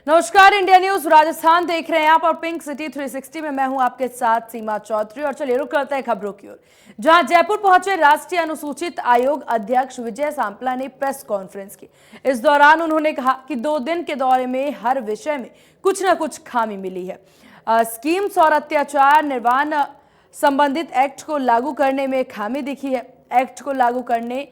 नमस्कार, India news Rajasthan देख रहे हैं आप और पिंक सिटी 360 में मैं हूं आपके साथ सीमा चौधरी। और चलिए रुक करते हैं खबरों की ओर, जहां जयपुर पहुंचे राष्ट्रीय अनुसूचित आयोग अध्यक्ष विजय सांपला ने प्रेस कॉन्फ्रेंस की। इस दौरान उन्होंने कहा कि 2 दिन के दौरे में हर विषय में कुछ न कुछ खामी मिली है। स्कीम्स और अत्याचार निवारण संबंधित एक्ट को लागू करने में खामी दिखी है। एक्ट को लागू करने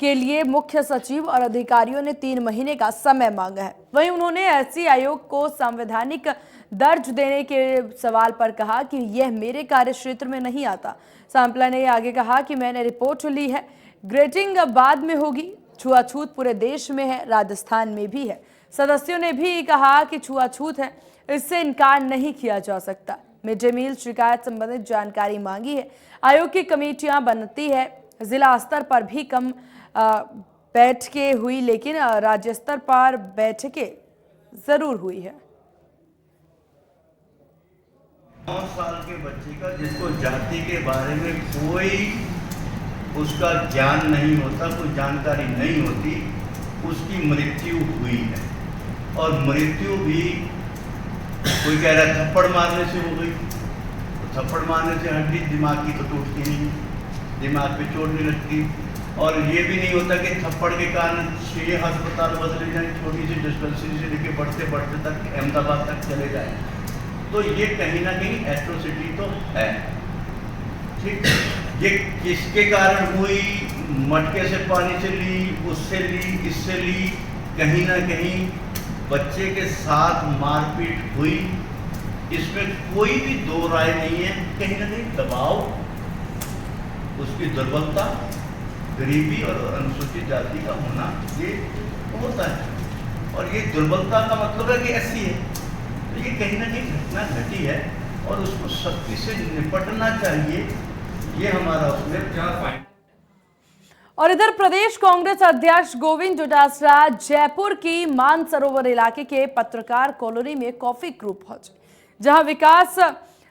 के लिए मुख्य सचिव और अधिकारियों ने 3 महीने का समय मांगा है। वहीं उन्होंने एससी आयोग को संवैधानिक दर्ज देने के सवाल पर कहा कि यह मेरे कार्य क्षेत्र में नहीं आता। सांपला ने आगे कहा कि मैंने रिपोर्ट ली है, ग्रेडिंग बाद में होगी। छुआछूत पूरे देश में है, राजस्थान में भी है। सदस्यों ने भी कहा कि छुआछूत है, इससे इनकार नहीं किया जा सकता। मिड डे मील शिकायत संबंधित जानकारी मांगी है। आयोग की कमेटियां बनती है। जिला स्तर पर भी कम बैठकें हुई, लेकिन राज्य स्तर पर बैठकें जरूर हुई है। 9 साल के बच्चे का जिसको जाति के बारे में कोई उसका ज्ञान नहीं होता, कोई जानकारी नहीं होती, उसकी मृत्यु हुई है। और मृत्यु भी कोई कह रहा है थप्पड़ मारने से हो गई, तो थप्पड़ मारने से हड्डी दिमाग की तो टूटती नहीं, दिमाग पे चोट नहीं लगती। और ये भी नहीं होता कि थप्पड़ के कारण 6 अस्पताल बदले जाए, छोटी सी डिस्पेंसरी से लेके बढ़ते बढ़ते तक अहमदाबाद तक चले जाए। तो ये कहीं ना कहीं एट्रोसिटी तो है। ठीक, ये किसके कारण हुई? मटके से पानी से ली, उससे ली, इससे ली। कहीं ना कहीं बच्चे के साथ मारपीट हुई, इसमें कोई भी दो राय नहीं है। कहीं ना कहीं दबाव, उसकी दुर्बलता, गरीबी और अनुसूचित जाति का होना ये होता है। और ये दुर्बलता का मतलब है कि ऐसी है, तो ये कहीं ना कहीं घटना घटी है और उसको सख्ती से निपटना चाहिए। ये हमारा उसमें क्या। और इधर प्रदेश कांग्रेस अध्यक्ष गोविंद डोटासरा जयपुर की मानसरोवर इलाके के पत्रकार कॉलोनी में कॉफी ग्रुप पहुंचे, जहां विकास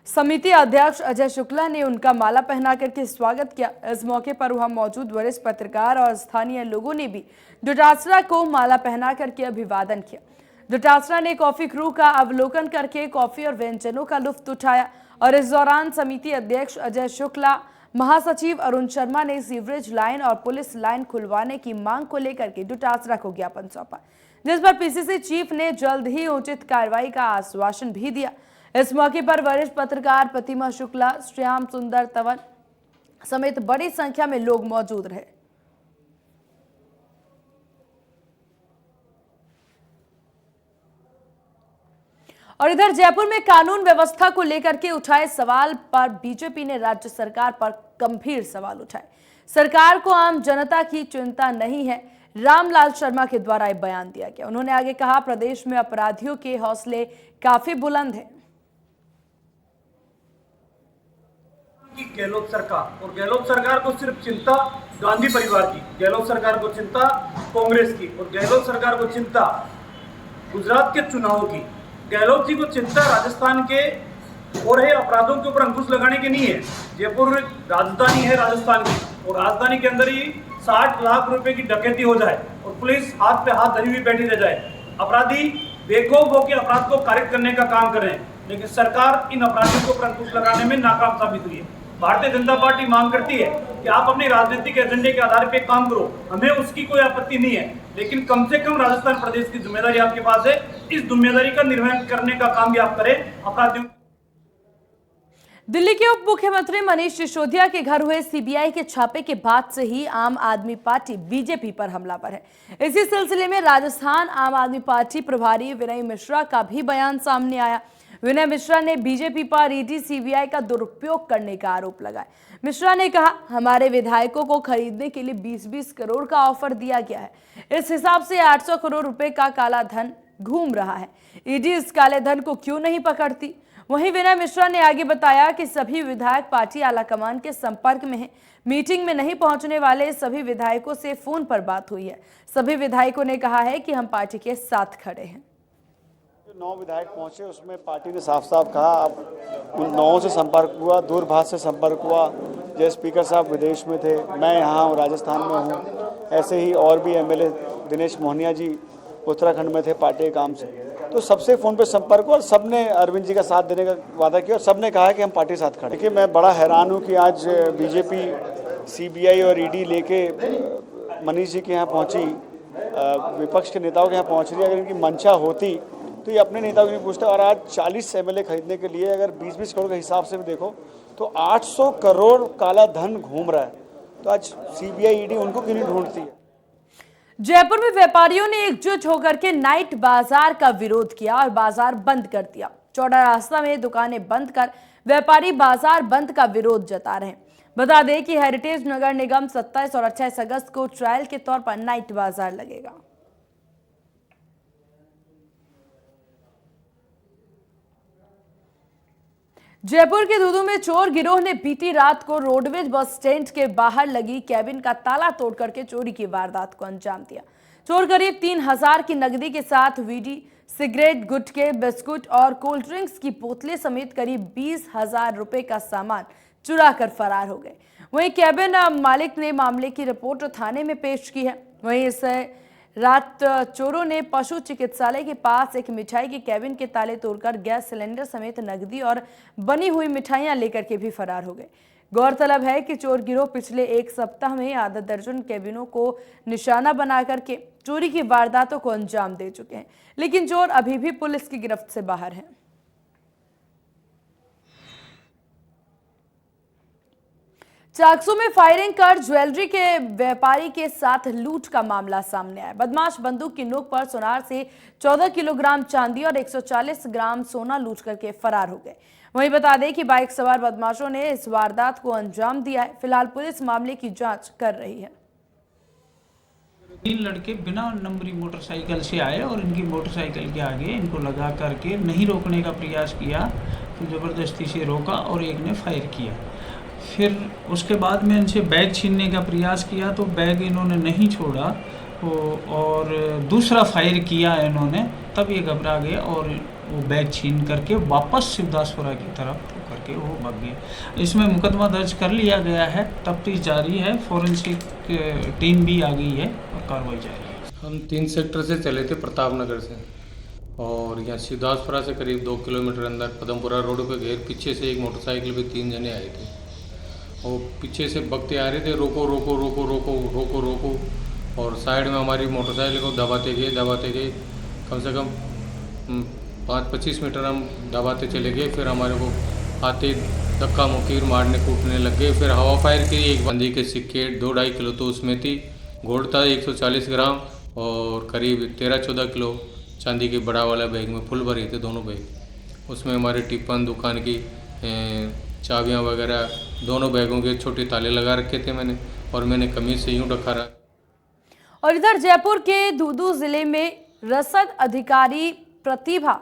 समिति अध्यक्ष अजय शुक्ला ने उनका माला पहना करके स्वागत किया। इस मौके पर वहां मौजूद वरिष्ठ पत्रकार और स्थानीय लोगों ने भी डोटासरा को माला पहना करके अभिवादन किया। डोटासरा ने कॉफी क्रू का अवलोकन करके कॉफी और व्यंजनों का लुत्फ उठाया। और इस दौरान समिति अध्यक्ष अजय शुक्ला, महासचिव अरुण शर्मा ने सीवरेज लाइन और पुलिस लाइन खुलवाने की मांग को लेकर के डोटासरा को ज्ञापन सौंपा, जिस पर पीसीसी चीफ ने जल्द ही उचित कार्रवाई का आश्वासन भी दिया। इस मौके पर वरिष्ठ पत्रकार प्रतिमा शुक्ला, श्याम सुंदर तवन समेत बड़ी संख्या में लोग मौजूद रहे। और इधर जयपुर में कानून व्यवस्था को लेकर के उठाए सवाल पर बीजेपी ने राज्य सरकार पर गंभीर सवाल उठाए। सरकार को आम जनता की चिंता नहीं है, रामलाल शर्मा के द्वारा यह बयान दिया गया। उन्होंने आगे कहा, प्रदेश में अपराधियों के हौसले काफी बुलंद हैं। गहलोत सरकार, और गहलोत सरकार को सिर्फ चिंता गांधी परिवार की, गहलोत सरकार को चिंता कांग्रेस की, और गहलोत सरकार को चिंता गुजरात के चुनाव की। गहलोत जी को चिंता राजस्थान के हो रहे अपराधों के ऊपर अंकुश लगाने की नहीं है। जयपुर राजधानी है राजस्थान की, और राजधानी के अंदर ही 60 लाख रुपए की डकैती हो जाए और पुलिस हाथ पे हाथ धरी हुई बैठी रह जाए, अपराधी बेखौफ होकर अपराध को कारित करने का काम कर रहे हैं, लेकिन सरकार इन अपराधियों को अंकुश लगाने में नाकाम साबित हुई है। भारतीय जनता पार्टी मांग करती है कि आप अपने राजनीतिक एजेंडे के आधार पर काम करो, हमें उसकी कोई आपत्ति नहीं है, लेकिन कम से कम राजस्थान प्रदेश की जिम्मेदारी आपके पास है। इस जिम्मेदारी का निर्वहन करने का काम भी आप करें। अपराधियों। दिल्ली के उप मुख्यमंत्री मनीष सिसोदिया के घर हुए सीबीआई के छापे के बाद से ही आम आदमी पार्टी बीजेपी पर हमलावर है। इसी सिलसिले में राजस्थान आम आदमी पार्टी प्रभारी विनय मिश्रा का भी बयान सामने आया। विनय मिश्रा ने बीजेपी पर ईडी सीबीआई का दुरुपयोग करने का आरोप लगाया। मिश्रा ने कहा, हमारे विधायकों को खरीदने के लिए 20-20 करोड़ का ऑफर दिया गया है। इस हिसाब से 800 करोड़ रुपए का काला धन घूम रहा है। ईडी इस काले धन को क्यों नहीं पकड़ती? वहीं विनय मिश्रा ने आगे बताया कि सभी विधायक पार्टी आलाकमान के संपर्क में हैं। मीटिंग में नहीं पहुंचने वाले सभी विधायकों से फोन पर बात हुई है। सभी विधायकों ने कहा है कि हम पार्टी के साथ खड़े हैं। 9 विधायक पहुंचे, उसमें पार्टी ने साफ साफ कहा, अब उन 9 से संपर्क हुआ, दूरभाष से संपर्क हुआ। जय स्पीकर साहब विदेश में थे, मैं यहाँ हूँ, राजस्थान में हूँ। ऐसे ही और भी एमएलए दिनेश मोहनिया जी उत्तराखंड में थे पार्टी के काम से। तो सबसे फ़ोन पे संपर्क हुआ और सबने अरविंद जी का साथ देने का वादा किया और सबने कहा कि हम पार्टी के साथ खड़े। देखिए, मैं बड़ा हैरान हूँ कि आज बीजेपी सीबीआई और ईडी लेके मनीष जी के यहाँ पहुँची, विपक्ष के नेताओं के यहाँ पहुँच रही है। अगर इनकी मंशा होती तो ये अपने नेताओं को नहीं पूछता। और आज 40 एमएलए खरीदने के लिए अगर 20-20 करोड़ के हिसाब से भी देखो तो 800 करोड़ काला धन घूम रहा है। तो आज सीबीआई ईडी उनको क्यों नहीं ढूंढती है? जयपुर में व्यापारियों ने एकजुट होकर के नाइट बाजार का विरोध किया और बाजार बंद कर दिया। चौड़ा रास्ता में दुकानें बंद कर व्यापारी बाजार बंद का विरोध जता रहे हैं। बता दें कि हेरिटेज नगर निगम 27 और 28 अगस्त को ट्रायल के तौर पर नाइट बाजार लगेगा। जयपुर के दूदू में चोर गिरोह ने बीती रात को रोडवेज बस स्टैंड के बाहर लगी कैबिन का ताला तोड़ करके चोरी की वारदात को अंजाम दिया। चोर करीब 3000 की नकदी के साथ वीडी, सिगरेट, गुटखे, बिस्कुट और कोल्ड ड्रिंक्स की बोतलें समेत करीब 20,000 रुपए का सामान चुरा कर फरार हो गए। वहीं कैबिन मालिक ने मामले की रिपोर्ट थाने में पेश की है। वहीं इस रात चोरों ने पशु चिकित्सालय के पास एक मिठाई के कैबिन के ताले तोड़कर गैस सिलेंडर समेत नकदी और बनी हुई मिठाइयां लेकर के भी फरार हो गए। गौरतलब है कि चोर गिरोह पिछले एक सप्ताह में आधा दर्जन कैबिनों को निशाना बना करके चोरी की वारदातों को अंजाम दे चुके हैं, लेकिन चोर अभी भी पुलिस की गिरफ्त से बाहर हैं। चाकसू में फायरिंग कर ज्वेलरी के व्यापारी के साथ लूट का मामला सामने आया। बदमाश बंदूक की नोक पर सोनार से 14 किलोग्राम चांदी और 140 ग्राम सोना लूट करके फरार हो गए। वहीं बता दें कि बाइक सवार बदमाशों ने इस वारदात को अंजाम दिया है। फिलहाल पुलिस मामले की जांच कर रही है। 3 लड़के बिना नंबरी मोटरसाइकिल से आए और इनकी मोटरसाइकिल के आगे इनको लगा करके नहीं रोकने का प्रयास किया, तो ज़बरदस्ती से रोका और एक ने फायर किया। फिर उसके बाद में इनसे बैग छीनने का प्रयास किया तो बैग इन्होंने नहीं छोड़ा और दूसरा फायर किया इन्होंने, तब ये घबरा गए और वो बैग छीन करके वापस शिवदासपुरा की तरफ करके वो भाग गए। इसमें मुकदमा दर्ज कर लिया गया है, तफ्तीश जारी है, फोरेंसिक टीम भी आ गई है और कार्रवाई जारी है। हम 3 सेक्टर से चले थे, प्रताप नगर से, और यहाँ शिवदासपुरा से करीब 2 किलोमीटर अंदर पदमपुरा रोड पे गए। पीछे से एक मोटरसाइकिल पे 3 जने आए थे और पीछे से बकते आ रहे थे, रोको रोको रोको रोको रोको रोको, और साइड में हमारी मोटरसाइकिल को दबाते गए। कम से कम 5-25 मीटर हम दबाते चले गए। फिर हमारे को आते धक्का मुक्की मारने कूटने लग गए। फिर हवा फायर की। एक बंदी के सिक्के 2-2.5 किलो तो उसमें थी, गोल्ड था 140 ग्राम और करीब 13-14 किलो चांदी के बड़ा वाला बैग में फुल भरे थे दोनों बैग। उसमें हमारे टिफिन दुकान की चाबियां वगैरह दोनों बैगों के छोटे ताले लगा रखे थे मैंने, और मैंने कमीज से यूं रखा रहा। और इधर जयपुर के दूदू जिले में रसद अधिकारी प्रतिभा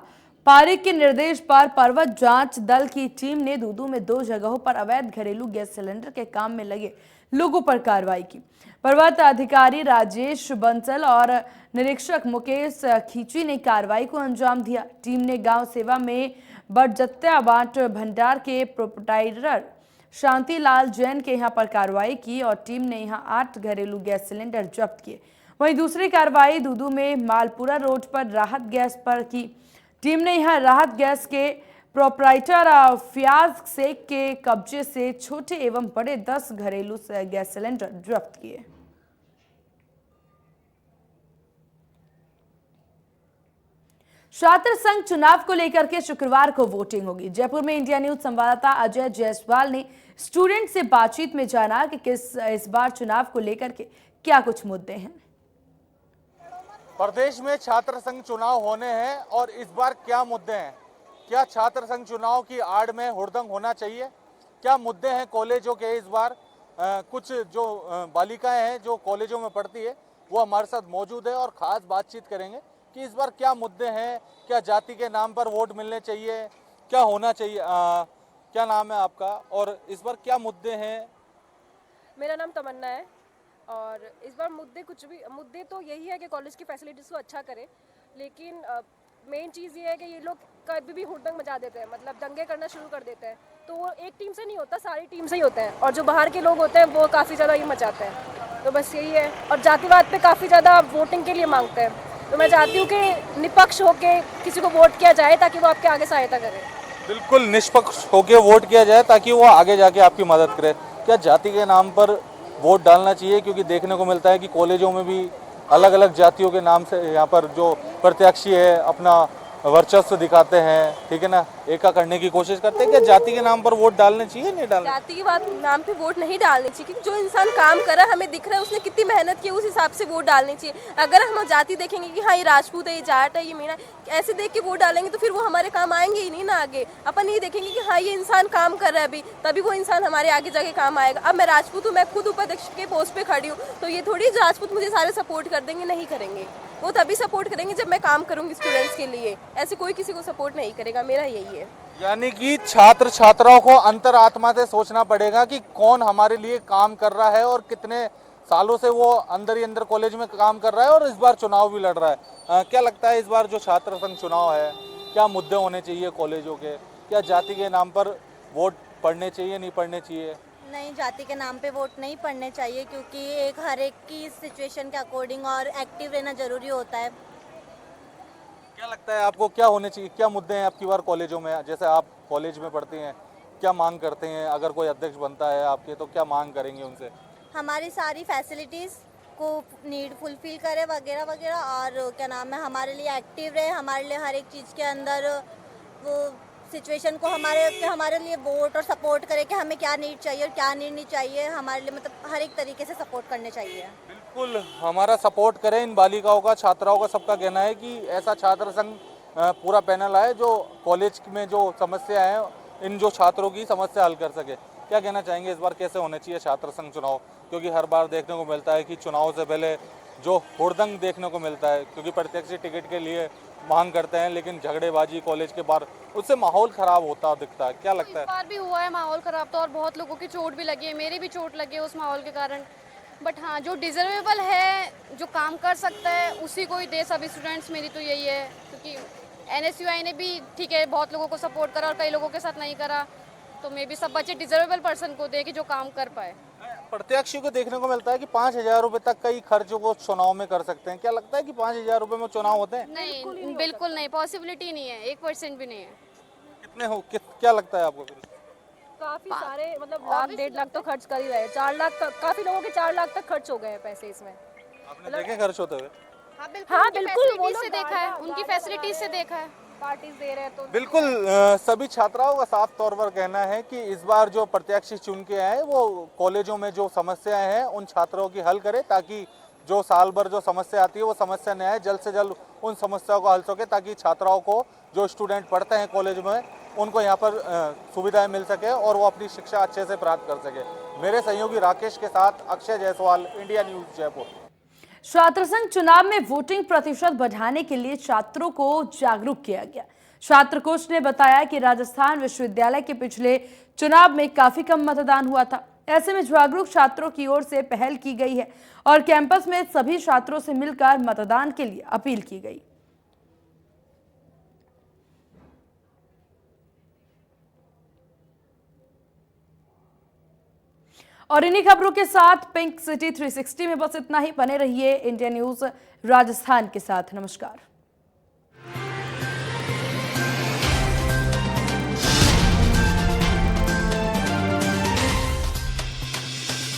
पारिक के निर्देश पर पर्वत जांच दल की टीम ने दूदू में 2 जगहों पर अवैध घरेलू गैस सिलेंडर के काम में लगे लोगों पर कार्रवाई की। पर्वत अधिकारी राजेश बंसल और निरीक्षक मुकेश खींची ने कार्रवाई को अंजाम दिया। टीम ने गांव सेवा में बड़जत्या बाट भंडार के प्रोप्राइटर शांतिलाल जैन के यहां पर कार्रवाई की और टीम ने यहां 8 घरेलू गैस सिलेंडर जब्त किए। वहीं दूसरी कार्रवाई दूदू में मालपुरा रोड पर राहत गैस पर की। टीम ने यहां राहत गैस के प्रोप्राइटर फयाज शेख के कब्जे से छोटे एवं बड़े 10 घरेलू गैस सिलेंडर जब्त किए। छात्र संघ चुनाव को लेकर के शुक्रवार को वोटिंग होगी। जयपुर में इंडिया न्यूज संवाददाता अजय जायसवाल ने स्टूडेंट से बातचीत में जाना कि इस बार चुनाव को लेकर के क्या कुछ मुद्दे हैं। प्रदेश में छात्र संघ चुनाव होने हैं और इस बार क्या मुद्दे हैं? क्या छात्र संघ चुनाव की आड़ में हुड़दंग होना चाहिए? क्या मुद्दे हैं कॉलेजों के इस बार? कुछ जो बालिकाएं हैं जो कॉलेजों में पढ़ती है वो हमारे साथ मौजूद है और खास बातचीत करेंगे कि इस बार क्या मुद्दे हैं। क्या जाति के नाम पर वोट मिलने चाहिए? क्या होना चाहिए? क्या नाम है आपका और इस बार क्या मुद्दे हैं? मेरा नाम तमन्ना है और इस बार मुद्दे तो यही है कि कॉलेज की फैसिलिटीज़ को अच्छा करें, लेकिन मेन चीज़ ये है कि ये लोग कभी भी हुड़दंग मचा देते हैं, मतलब दंगे करना शुरू कर देते हैं। तो वो एक टीम से नहीं होता, सारी टीम से ही होता है और जो बाहर के लोग होते हैं वो काफ़ी ज़्यादा ये मचाते हैं। तो बस यही है और जातिवाद पे काफ़ी ज़्यादा वोटिंग के लिए मांगते हैं। तो मैं चाहती हूँ कि निष्पक्ष होके किसी को वोट किया जाए ताकि वो आपके आगे सहायता करे। बिल्कुल निष्पक्ष होकर वोट किया जाए ताकि वो आगे जाके आपकी मदद करे। क्या जाति के नाम पर वोट डालना चाहिए? क्योंकि देखने को मिलता है कि कॉलेजों में भी अलग अलग जातियों के नाम से यहाँ पर जो प्रत्याशी है अपना वर्चस्व दिखाते हैं, ठीक है ना, एका करने की कोशिश करते हैं। क्या जाति के नाम पर वोट डालने चाहिए, नहीं डालने? जाति की बात नाम पे वोट नहीं डालनी चाहिए, क्योंकि जो इंसान काम कर रहा है हमें दिख रहा है उसने कितनी मेहनत की, उस हिसाब से वोट डालनी चाहिए। अगर हम जाति देखेंगे कि हाँ ये राजपूत है, ये जाट है, ये मीणा, ऐसे देख के वोट डालेंगे तो फिर वो हमारे काम आएंगे ही नहीं ना आगे। अपन ये देखेंगे कि हाँ ये इंसान काम कर रहा है अभी, तभी वो इंसान हमारे आगे जाके काम आएगा। अब मैं राजपूत हूँ, मैं खुद उपाध्यक्ष के पोस्ट पे खड़ी हूँ, तो ये थोड़ी राजपूत मुझे सारे सपोर्ट कर देंगे, नहीं करेंगे। वो तभी सपोर्ट करेंगे जब मैं काम करूंगी स्टूडेंट्स के लिए, ऐसे कोई किसी को सपोर्ट नहीं करेगा। मेरा यही है। यानी कि छात्र छात्राओं को अंतरात्मा से सोचना पड़ेगा कि कौन हमारे लिए काम कर रहा है और कितने सालों से वो अंदर ही अंदर कॉलेज में काम कर रहा है और इस बार चुनाव भी लड़ रहा है। क्या लगता है इस बार जो छात्र संघ चुनाव है, क्या मुद्दे होने चाहिए कॉलेजों के? क्या जाति के नाम पर वोट पढ़ने चाहिए, नहीं पढ़ने चाहिए? नहीं, जाति के नाम पे वोट नहीं पड़ने चाहिए, क्योंकि एक हर एक की सिचुएशन के अकॉर्डिंग और एक्टिव रहना जरूरी होता है। क्या लगता है आपको क्या होने चाहिए, क्या मुद्दे हैं आपकी बार कॉलेजों में? जैसे आप कॉलेज में पढ़ती हैं, क्या मांग करते हैं? अगर कोई अध्यक्ष बनता है आपके तो क्या मांग करेंगे उनसे? हमारी सारी फैसिलिटीज़ को नीड फुलफिल करे वगैरह वगैरह, और क्या नाम है, हमारे लिए एक्टिव रहे, हमारे लिए हर एक चीज़ के अंदर वो सिचुएशन को हमारे लिए वोट और सपोर्ट करे कि हमें क्या नीड चाहिए और क्या नीड नहीं चाहिए, हमारे लिए मतलब हर एक तरीके से सपोर्ट करने चाहिए। बिल्कुल हमारा सपोर्ट करें इन बालिकाओं का, छात्राओं का। सबका कहना है कि ऐसा छात्र संघ पूरा पैनल आए जो कॉलेज में जो समस्या है इन जो छात्रों की समस्या हल कर सके। क्या कहना चाहेंगे इस बार कैसे होने चाहिए छात्र संघ चुनाव? क्योंकि हर बार देखने को मिलता है कि चुनाव से पहले जो हुड़दंग देखने को मिलता है, क्योंकि प्रत्यक्ष टिकट के लिए मांग करते हैं लेकिन झगड़ेबाजी कॉलेज के बाहर, उससे माहौल खराब होता दिखता है। क्या लगता है? इस बार भी हुआ है माहौल खराब, तो और बहुत लोगों की चोट भी लगी है, मेरी भी चोट लगी है उस माहौल के कारण। बट हाँ, जो डिजर्वेबल है, जो काम कर सकता है, उसी को ही दे सभी स्टूडेंट्स। मेरी तो यही है, क्योंकि NSUI ने भी ठीक है बहुत लोगों को सपोर्ट करा और कई लोगों के साथ नहीं करा, तो मे भी सब बच्चे डिजर्वेबल पर्सन को दे कि जो काम कर पाए। प्रत्याशियों को देखने को मिलता है कि 5,000 रुपए तक का ही खर्च वो चुनाव में कर सकते हैं। क्या लगता है कि 5,000 रुपए में चुनाव होते हैं? नहीं, बिल्कुल नहीं, पॉसिबिलिटी नहीं है, 1% भी नहीं है। कितने हो, क्या लगता है आपको? काफी सारे मतलब लाख 1.5 लाख तो खर्च कर ही रहे हैं। 4 लाख काफी लोगों के 4 लाख तक खर्च हो गए हैं पैसे इसमें। आपने देखे खर्च होते हुए? हाँ बिल्कुल, वो फैसिलिटीज लोग से देखा है, उनकी फैसिलिटीज से देखा है। पार्टीज दे रहे हैं तो बिल्कुल सभी छात्राओं का साफ तौर पर कहना है कि इस बार जो प्रत्याशी चुन के आए वो कॉलेजों में जो समस्याएं हैं उन छात्रों की हल करे, ताकि जो साल भर जो समस्या आती है वो समस्या न आए, जल्द से जल्द उन समस्याओं को हल सके, ताकि छात्राओं को जो स्टूडेंट पढ़ते हैं कॉलेज में उनको यहाँ पर सुविधाएं मिल सके और वो अपनी शिक्षा अच्छे से प्राप्त कर सके। मेरे सहयोगी राकेश के साथ अक्षय जायसवाल, इंडिया न्यूज जयपुर। छात्र संघ चुनाव में वोटिंग प्रतिशत बढ़ाने के लिए छात्रों को जागरूक किया गया। छात्र कोष ने बताया कि राजस्थान विश्वविद्यालय के पिछले चुनाव में काफी कम मतदान हुआ था। ऐसे में जागरूक छात्रों की ओर से पहल की गई है और कैंपस में सभी छात्रों से मिलकर मतदान के लिए अपील की गई। और इन्हीं खबरों के साथ पिंक सिटी 360 में बस इतना ही। बने रहिए इंडिया न्यूज राजस्थान के साथ। नमस्कार।